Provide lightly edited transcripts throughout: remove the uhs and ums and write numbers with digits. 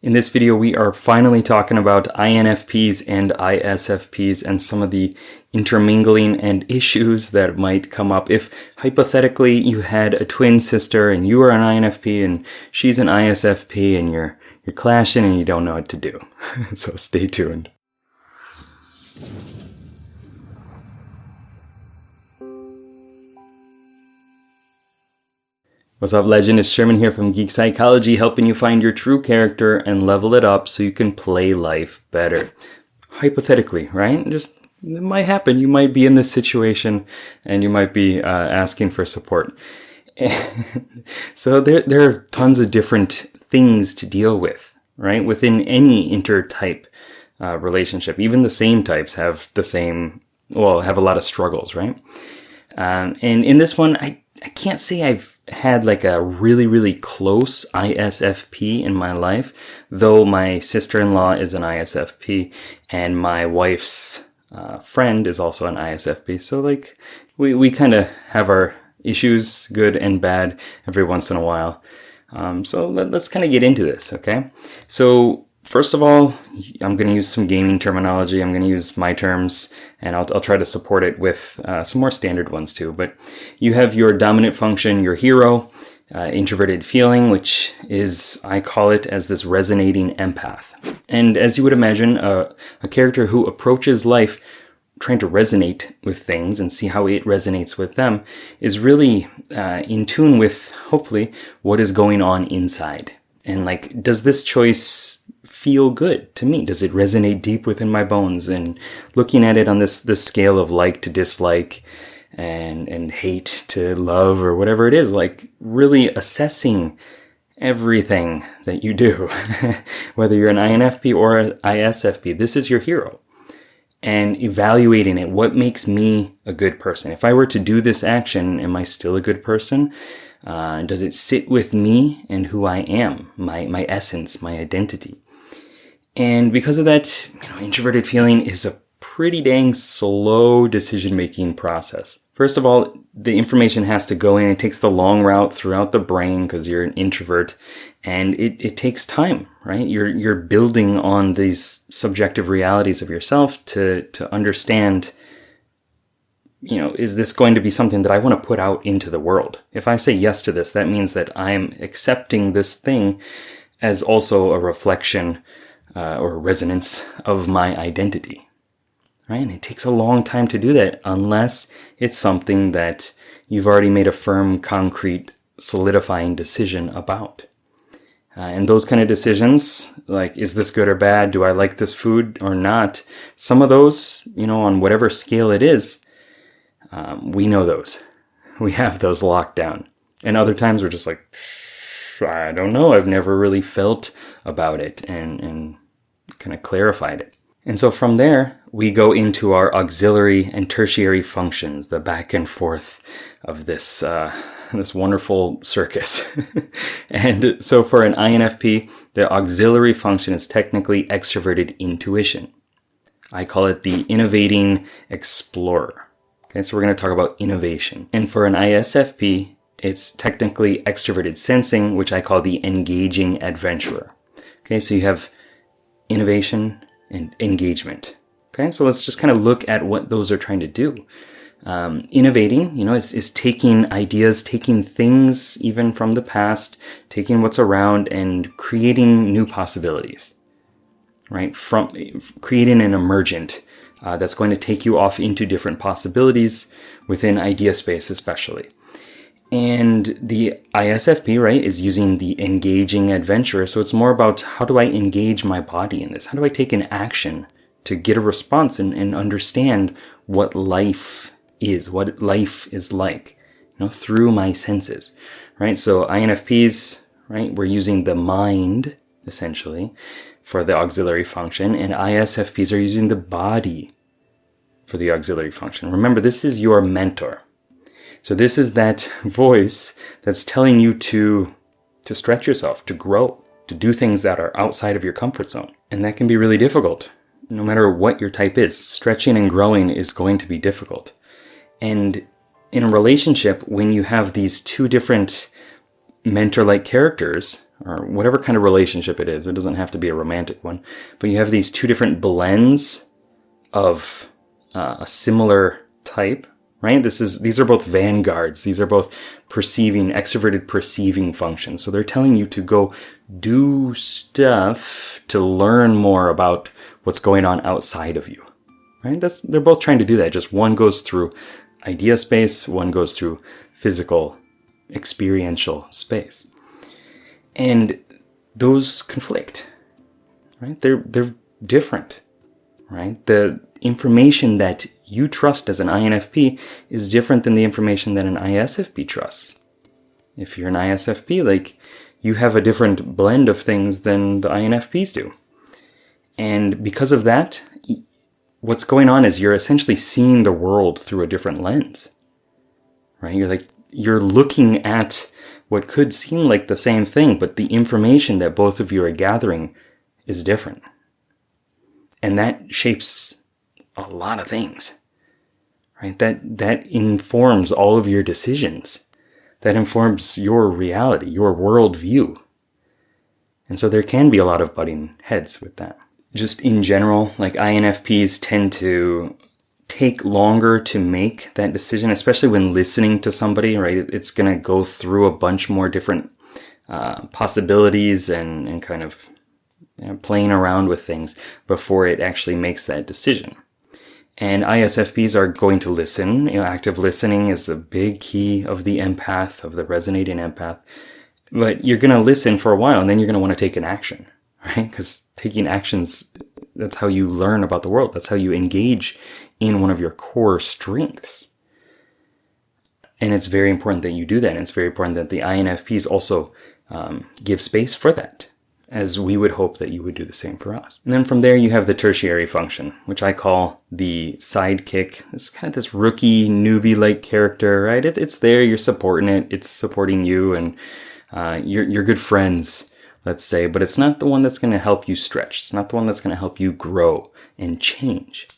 In this video, we are finally talking about INFPs and ISFPs and some of the intermingling and issues that might come up if hypothetically you had a twin sister and you are an INFP and she's an ISFP and you're clashing and you don't know what to do. So stay tuned. What's up, legend? It's Sherman here from Geek Psychology, helping you find your true character and level it up so you can play life better. Hypothetically, right? It might happen. You might be in this situation and you might be asking for support. So there are tons of different things to deal with, right? Within any intertype relationship. Even the same types have have a lot of struggles, right? And in this one, I can't say I've had like a really, really close ISFP in my life, though my sister-in-law is an ISFP and my wife's friend is also an ISFP. So like we kind of have our issues, good and bad, every once in a while. So let's kind of get into this, okay? So first of all, I'm going to use some gaming terminology. I'm going to use my terms, and I'll try to support it with some more standard ones too. But you have your dominant function, your hero, introverted feeling, which is, I call it as this resonating empath. And as you would imagine, a character who approaches life trying to resonate with things and see how it resonates with them is really in tune with, hopefully, what is going on inside. And like, does this choice feel good to me? Does it resonate deep within my bones? And looking at it on this scale of like to dislike and hate to love or whatever it is, like really assessing everything that you do, whether you're an INFP or an ISFP, this is your hero. And evaluating it, what makes me a good person? If I were to do this action, am I still a good person? Does it sit with me and who I am, my essence, my identity? And because of that, introverted feeling is a pretty dang slow decision-making process. First of all, the information has to go in. It takes the long route throughout the brain because you're an introvert, and it takes time, right? You're building on these subjective realities of yourself to understand, is this going to be something that I want to put out into the world? If I say yes to this, that means that I'm accepting this thing as also a reflection or resonance of my identity, right? And it takes a long time to do that unless it's something that you've already made a firm, concrete, solidifying decision about. And those kind of decisions, like, is this good or bad? Do I like this food or not? Some of those, on whatever scale it is, we know those. We have those locked down. And other times we're just like, I don't know. I've never really felt about it and kind of clarified it. And so from there, we go into our auxiliary and tertiary functions, the back and forth of this wonderful circus. And so for an INFP, the auxiliary function is technically extroverted intuition. I call it the innovating explorer. Okay, so we're going to talk about innovation. And for an ISFP, it's technically extroverted sensing, which I call the engaging adventurer. Okay, so you have innovation and engagement. Okay, so let's just kind of look at what those are trying to do. Innovating, is taking ideas, taking things even from the past, taking what's around and creating new possibilities, right? From creating an emergent that's going to take you off into different possibilities within idea space, especially. And the ISFP, right, is using the engaging adventurer. So it's more about how do I engage my body in this? How do I take an action to get a response and understand what life is like, through my senses, right? So INFPs, right, we're using the mind, essentially, for the auxiliary function, and ISFPs are using the body for the auxiliary function. Remember, this is your mentor. So this is that voice that's telling you to stretch yourself, to grow, to do things that are outside of your comfort zone. And that can be really difficult. No matter what your type is, stretching and growing is going to be difficult. And in a relationship, when you have these two different mentor-like characters, or whatever kind of relationship it is. It doesn't have to be a romantic one, but you have these two different blends of a similar type, right? These are both vanguards. These are both extroverted perceiving functions. So they're telling you to go do stuff to learn more about what's going on outside of you, right? They're both trying to do that. Just one goes through idea space, one goes through physical, experiential space. And those conflict, right? They're different, right? The information that you trust as an INFP is different than the information that an ISFP trusts. If you're an ISFP, like, you have a different blend of things than the INFPs do. And because of that, what's going on is you're essentially seeing the world through a different lens, right? You're looking at what could seem like the same thing, but the information that both of you are gathering is different. And that shapes a lot of things, right? That informs all of your decisions. That informs your reality, your worldview. And so there can be a lot of butting heads with that. Just in general, like, INFPs tend to take longer to make that decision, especially when listening to somebody, right? It's going to go through a bunch more different possibilities and kind of playing around with things before it actually makes that decision. And ISFPs are going to listen. Active listening is a big key of the empath, of the resonating empath. But you're going to listen for a while, and then you're going to want to take an action, right? Because taking actions, that's how you learn about the world. That's how you engage in one of your core strengths. And it's very important that you do that. And it's very important that the INFPs also give space for that, as we would hope that you would do the same for us. And then from there, you have the tertiary function, which I call the sidekick. It's kind of this rookie, newbie-like character, right? It's there, you're supporting it, it's supporting you, and you're good friends, let's say, but it's not the one that's going to help you stretch. It's not the one that's going to help you grow and change.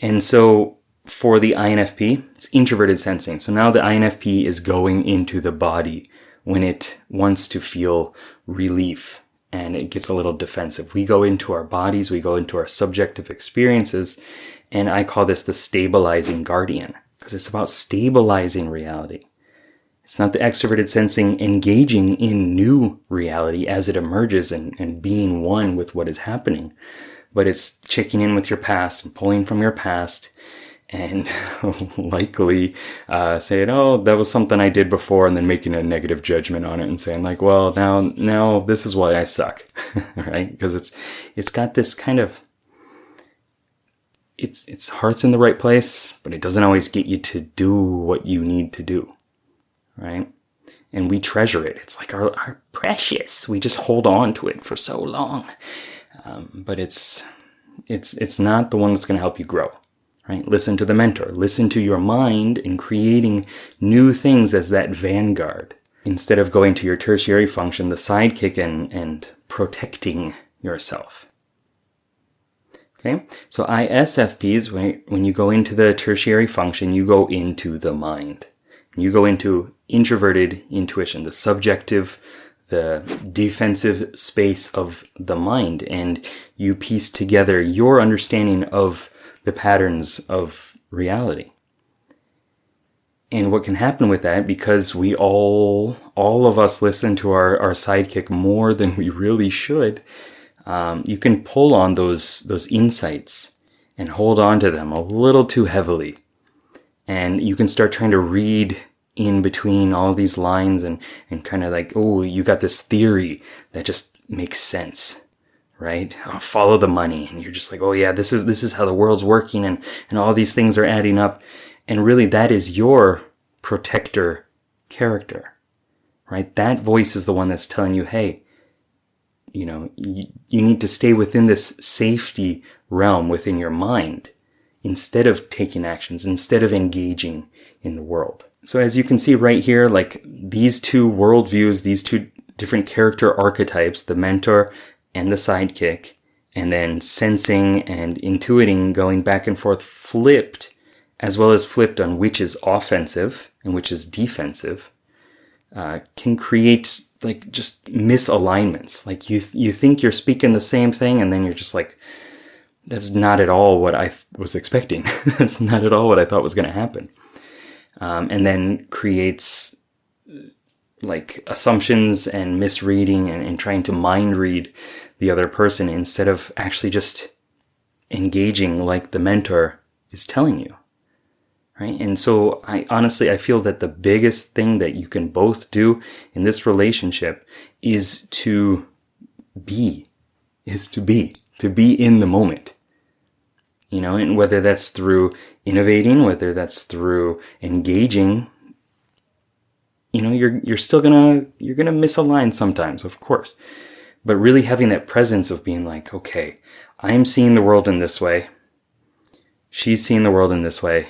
And so for the INFP, it's introverted sensing. So now the INFP is going into the body when it wants to feel relief and it gets a little defensive. We go into our bodies, we go into our subjective experiences, and I call this the stabilizing guardian, because it's about stabilizing reality. It's not the extroverted sensing engaging in new reality as it emerges and being one with what is happening, but it's checking in with your past and pulling from your past and likely saying, oh, that was something I did before, and then making a negative judgment on it and saying, like, well, now this is why I suck, right? Because it's got this kind of, its heart's in the right place, but it doesn't always get you to do what you need to do, right? And we treasure it. It's like our precious. We just hold on to it for so long. But it's not the one that's going to help you grow, right? Listen to the mentor. Listen to your mind in creating new things as that vanguard, instead of going to your tertiary function, the sidekick, and protecting yourself. Okay, so ISFPs, when you go into the tertiary function, you go into the mind. You go into introverted intuition, the subjective, the defensive space of the mind, and you piece together your understanding of the patterns of reality. And what can happen with that, because we all of us listen to our sidekick more than we really should, you can pull on those insights and hold on to them a little too heavily. And you can start trying to read in between all these lines and kind of like, oh, you got this theory that just makes sense, right? Oh, follow the money. And you're just like, oh yeah, this is how the world's working, and all these things are adding up. And really that is your protector character, right? That voice is the one that's telling you, hey, you need to stay within this safety realm within your mind instead of taking actions, instead of engaging in the world. So as you can see right here, like, these two worldviews, these two different character archetypes, the mentor and the sidekick, and then sensing and intuiting going back and forth, flipped, as well as flipped on which is offensive and which is defensive, can create like just misalignments. Like you think you're speaking the same thing, and then you're just like, that's not at all what I was expecting. That's not at all what I thought was going to happen. And then creates like assumptions and misreading and trying to mind read the other person instead of actually just engaging like the mentor is telling you. Right? And so I feel that the biggest thing that you can both do in this relationship is to be in the moment. You know, and whether that's through innovating, whether that's through engaging, you know, you're still gonna misalign sometimes, of course. But really having that presence of being like, okay, I'm seeing the world in this way. She's seeing the world in this way.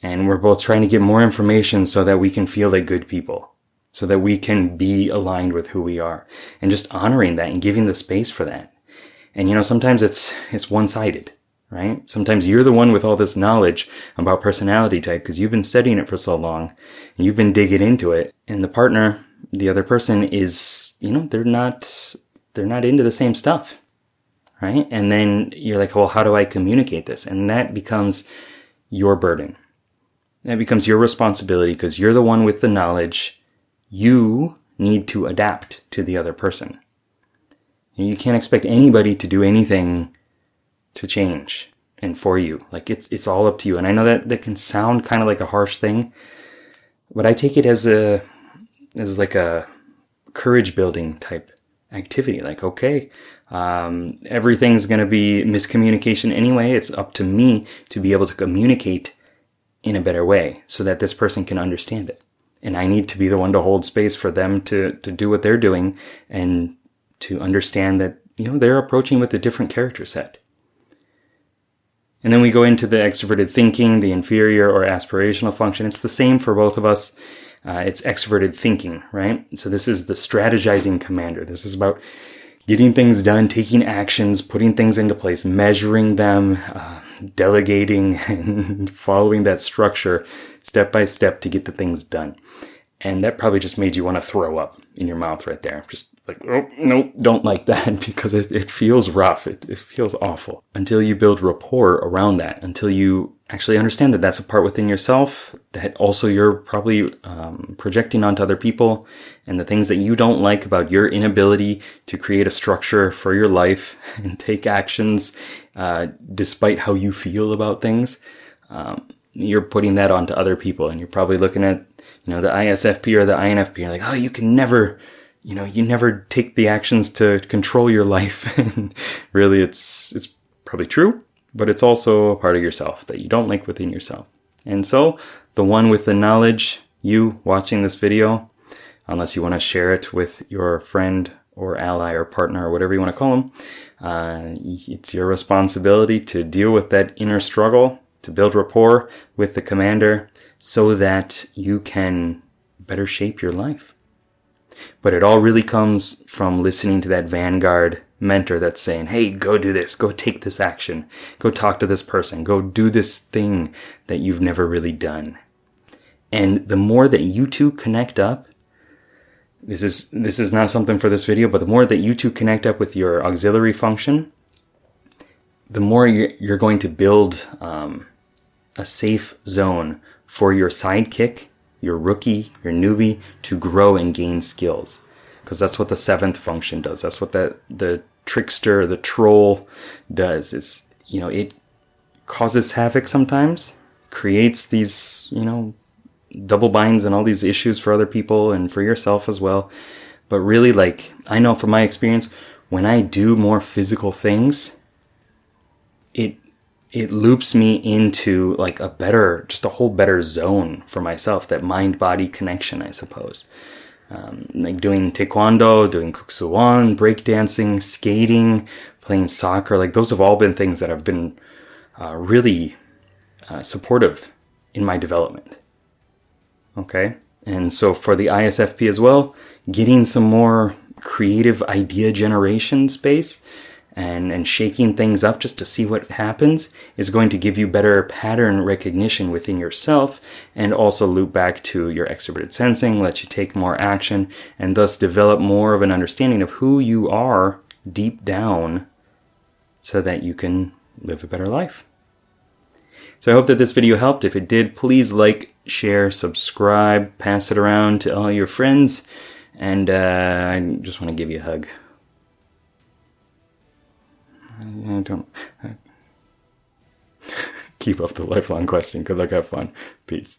And we're both trying to get more information so that we can feel like good people, so that we can be aligned with who we are, and just honoring that and giving the space for that. And, you know, sometimes it's one-sided, right? Sometimes you're the one with all this knowledge about personality type because you've been studying it for so long and you've been digging into it. And the partner, the other person is, you know, they're not into the same stuff, right? And then you're like, well, how do I communicate this? And that becomes your burden. That becomes your responsibility because you're the one with the knowledge. You need to adapt to the other person. And you can't expect anybody to do anything to change and for you. Like it's all up to you. And I know that can sound kind of like a harsh thing, but I take it as like a courage building type activity. Like, okay, everything's going to be miscommunication anyway. It's up to me to be able to communicate in a better way so that this person can understand it. And I need to be the one to hold space for them to do what they're doing and to understand that, you know, they're approaching with a different character set. And then we go into the extroverted thinking, the inferior or aspirational function. It's the same for both of us. It's extroverted thinking, right? So this is the strategizing commander. This is about getting things done, taking actions, putting things into place, measuring them, delegating, and following that structure step by step to get the things done. And that probably just made you want to throw up in your mouth right there. Just like, oh, no, don't like that because it feels rough. It feels awful. Until you build rapport around that, until you actually understand that that's a part within yourself that also you're probably projecting onto other people, and the things that you don't like about your inability to create a structure for your life and take actions despite how you feel about things, you're putting that onto other people. And you're probably looking at, you know, the ISFP or the INFP, you're like, oh, you can never, you know, you never take the actions to control your life. And really, it's probably true, but it's also a part of yourself that you don't like within yourself. And so the one with the knowledge, you watching this video, unless you want to share it with your friend or ally or partner or whatever you want to call them, it's your responsibility to deal with that inner struggle, to build rapport with the commander so that you can better shape your life. But it all really comes from listening to that vanguard mentor that's saying, hey, go do this, go take this action, go talk to this person, go do this thing that you've never really done. And the more that you two connect up, this is not something for this video, but the more that you two connect up with your auxiliary function, the more you're going to build a safe zone for your sidekick, your rookie, your newbie to grow and gain skills. Because that's what the seventh function does. That's what the trickster, the troll does. It's, you know, it causes havoc sometimes, creates these, you know, double binds and all these issues for other people and for yourself as well. But really, like, I know from my experience, when I do more physical things, it loops me into like just a whole better zone for myself, that mind-body connection, I suppose. Like doing taekwondo, doing kuksuan, breakdancing, skating, playing soccer, like those have all been things that have been really supportive in my development. Okay? And so for the ISFP as well, getting some more creative idea generation space and shaking things up just to see what happens is going to give you better pattern recognition within yourself, and also loop back to your extroverted sensing, let you take more action, and thus develop more of an understanding of who you are deep down so that you can live a better life. So I hope that this video helped. If it did, please like, share, subscribe, pass it around to all your friends, and I just want to give you a hug. I don't... Keep up the lifelong questing. Good luck, have fun. Peace.